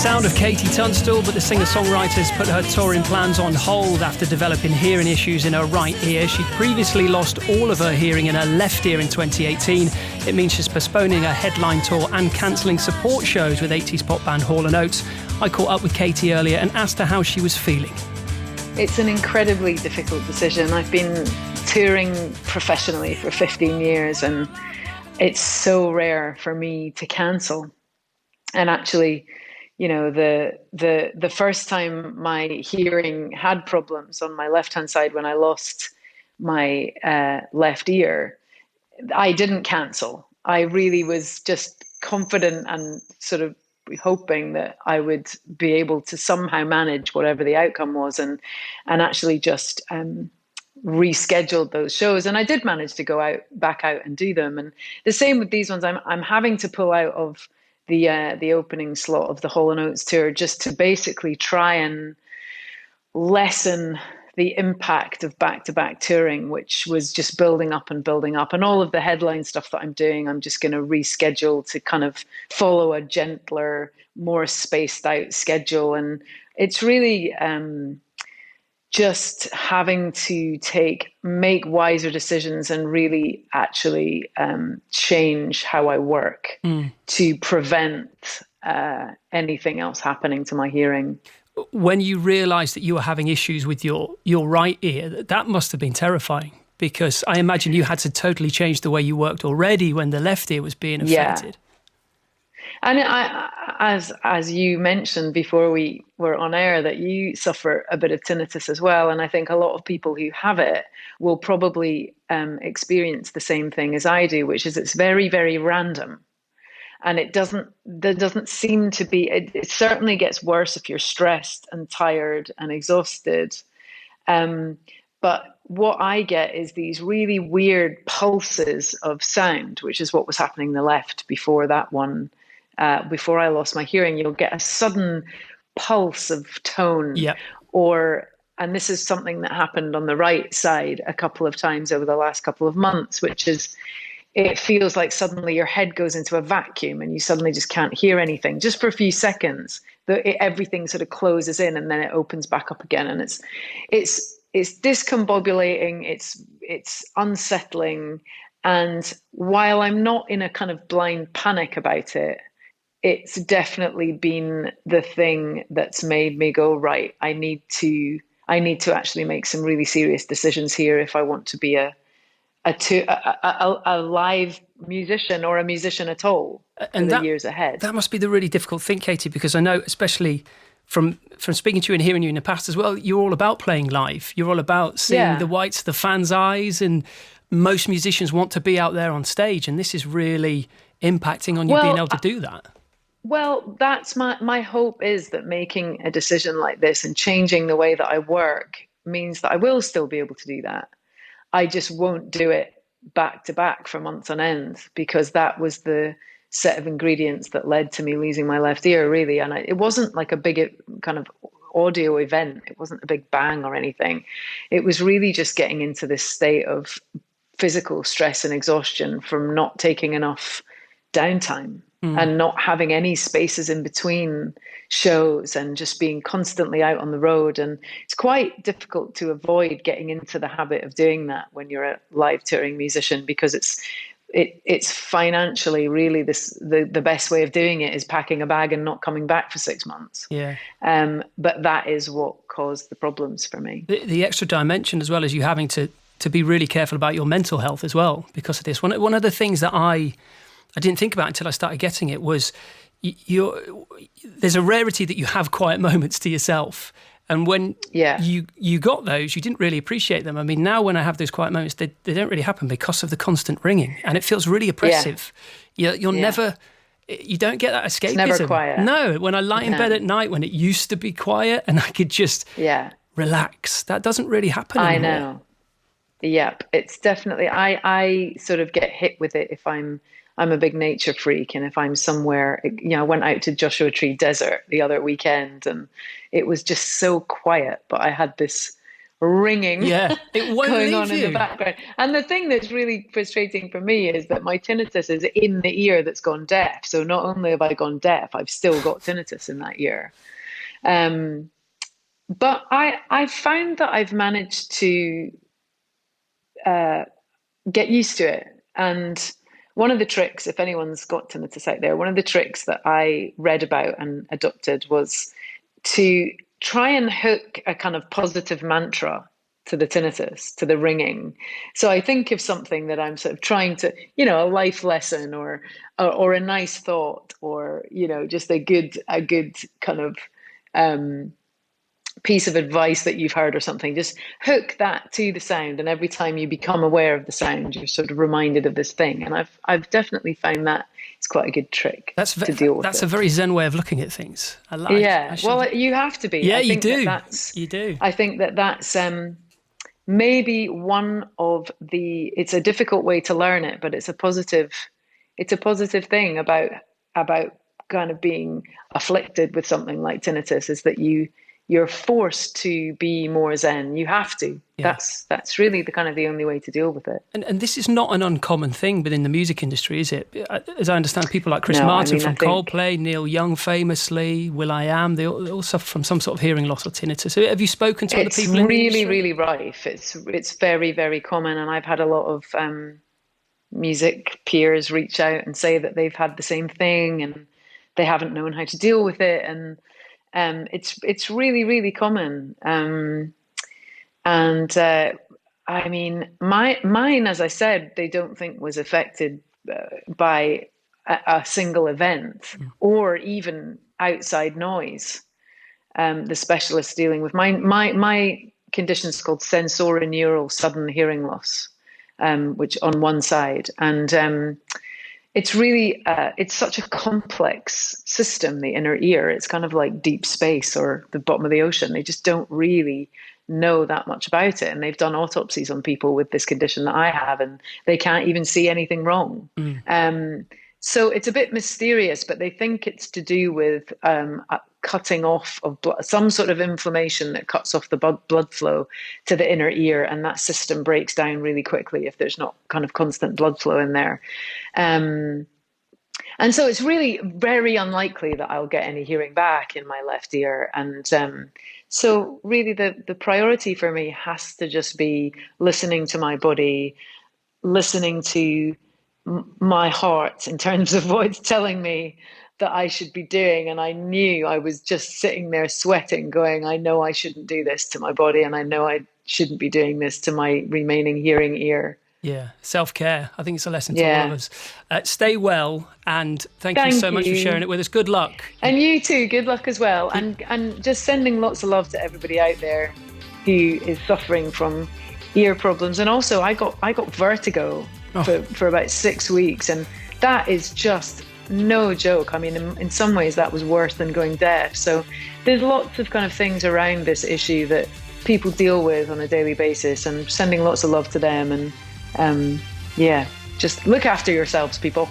sound of Katie Tunstall, but the singer-songwriter's put her touring plans on hold after developing hearing issues in her right ear. She'd previously lost all of her hearing in her left ear in 2018. It means she's postponing her headline tour and cancelling support shows with 80s pop band Hall & Oates. I caught up with Katie earlier and asked her how she was feeling. It's an incredibly difficult decision. I've been touring professionally for 15 years and it's so rare for me to cancel. And actually, you know, the first time my hearing had problems on my left-hand side when I lost my left ear, I didn't cancel. I really was just confident and sort of hoping that I would be able to somehow manage whatever the outcome was, and actually just rescheduled those shows. And I did manage to go back out and do them. And the same with these ones. I'm having to pull out of the opening slot of the Hall & Oates tour just to basically try and lessen the impact of back-to-back touring, which was just building up. And all of the headline stuff that I'm doing, I'm just going to reschedule to kind of follow a gentler, more spaced out schedule. And it's really just having to make wiser decisions and really actually change how I work to prevent anything else happening to my hearing. When you realised that you were having issues with your right ear, that must have been terrifying, because I imagine you had to totally change the way you worked already when the left ear was being affected. Yeah. And as you mentioned before we were on air, that you suffer a bit of tinnitus as well. And I think a lot of people who have it will probably experience the same thing as I do, which is it's very, very random. And there doesn't seem to be, it certainly gets worse if you're stressed and tired and exhausted. But what I get is these really weird pulses of sound, which is what was happening in the left before that one. Before I lost my hearing, you'll get a sudden pulse of tone. Yeah. And this is something that happened on the right side a couple of times over the last couple of months, which is, it feels like suddenly your head goes into a vacuum and you suddenly just can't hear anything. Just for a few seconds, everything sort of closes in and then it opens back up again. And it's discombobulating. It's unsettling. And while I'm not in a kind of blind panic about it, it's definitely been the thing that's made me go, right, I need to actually make some really serious decisions here if I want to be a live musician or a musician at all in the years ahead. That must be the really difficult thing, Katie, because I know, especially from speaking to you and hearing you in the past as well, you're all about playing live. You're all about seeing the whites of the fans' eyes, and most musicians want to be out there on stage, and this is really impacting on you being able to do that. Well, that's my hope, is that making a decision like this and changing the way that I work means that I will still be able to do that. I just won't do it back to back for months on end, because that was the set of ingredients that led to me losing my left ear, really. And it wasn't like a big kind of audio event. It wasn't a big bang or anything. It was really just getting into this state of physical stress and exhaustion from not taking enough downtime and not having any spaces in between shows and just being constantly out on the road. And it's quite difficult to avoid getting into the habit of doing that when you're a live touring musician, because it's financially really the best way of doing it is packing a bag and not coming back for 6 months. Yeah. But that is what caused the problems for me. The extra dimension, as well as you having to be really careful about your mental health as well because of this. One of the things that I didn't think about until I started getting it was there's a rarity that you have quiet moments to yourself. And when you got those, you didn't really appreciate them. I mean, now when I have those quiet moments, they don't really happen because of the constant ringing. And it feels really oppressive. You're never, you don't get that escapism. It's never quiet. No, when I lie in bed at night, when it used to be quiet and I could just relax, that doesn't really happen anymore. I know. Yep. It's definitely, I sort of get hit with it if I'm a big nature freak, and if I'm somewhere, I went out to Joshua Tree Desert the other weekend and it was just so quiet, but I had this ringing it won't going leave on you. in the background. And the thing that's really frustrating for me is that my tinnitus is in the ear that's gone deaf. So not only have I gone deaf, I've still got tinnitus in that ear. But I found that I've managed to get used to it. And one of the tricks, if anyone's got tinnitus out there, one of the tricks that I read about and adopted was to try and hook a kind of positive mantra to the tinnitus, to the ringing. So I think of something that I'm sort of trying to, a life lesson or a nice thought, or, just a good kind of piece of advice that you've heard or something. Just hook that to the sound, and every time you become aware of the sound, you're sort of reminded of this thing. And I've definitely found that it's quite a good trick to deal with. That's a very Zen way of looking at things. I like. Yeah, well, you have to be. Yeah, I think you do. You do. I think that's maybe one of the. It's a difficult way to learn it, but it's a positive. It's a positive thing about kind of being afflicted with something like tinnitus, is that you're forced to be more Zen. You have to. Yeah. That's really the only way to deal with it. And this is not an uncommon thing within the music industry, is it? As I understand, people like Chris Martin from Coldplay, Neil Young famously, Will.i.am, they all suffer from some sort of hearing loss or tinnitus. Have you spoken to other people in the industry? It's really rife. It's very, very common. And I've had a lot of music peers reach out and say that they've had the same thing and they haven't known how to deal with it. And it's really, really common. I mean, mine, as I said, they don't think was affected by a single event or even outside noise. The specialists dealing with my condition is called sensorineural sudden hearing loss, which on one side, and it's really, it's such a complex system, the inner ear. It's kind of like deep space or the bottom of the ocean. They just don't really know that much about it. And they've done autopsies on people with this condition that I have, and they can't even see anything wrong. So it's a bit mysterious, but they think it's to do with a cutting off of blood, some sort of inflammation that cuts off the blood flow to the inner ear, and that system breaks down really quickly if there's not kind of constant blood flow in there. And so it's really very unlikely that I'll get any hearing back in my left ear. And so really the priority for me has to just be listening to my body, listening to my heart in terms of what it's telling me that I should be doing. And I knew I was just sitting there sweating, going, I know I shouldn't do this to my body, and I know I shouldn't be doing this to my remaining hearing ear. Yeah, self-care. I think it's a lesson to all of us. Stay well, and thank you so much for sharing it with us. Good luck. And you too, good luck as well. And just sending lots of love to everybody out there who is suffering from ear problems. And also I got vertigo for about 6 weeks, and that is just no joke. I mean, in some ways that was worse than going deaf. So there's lots of kind of things around this issue that people deal with on a daily basis, and sending lots of love to them. And just look after yourselves, people.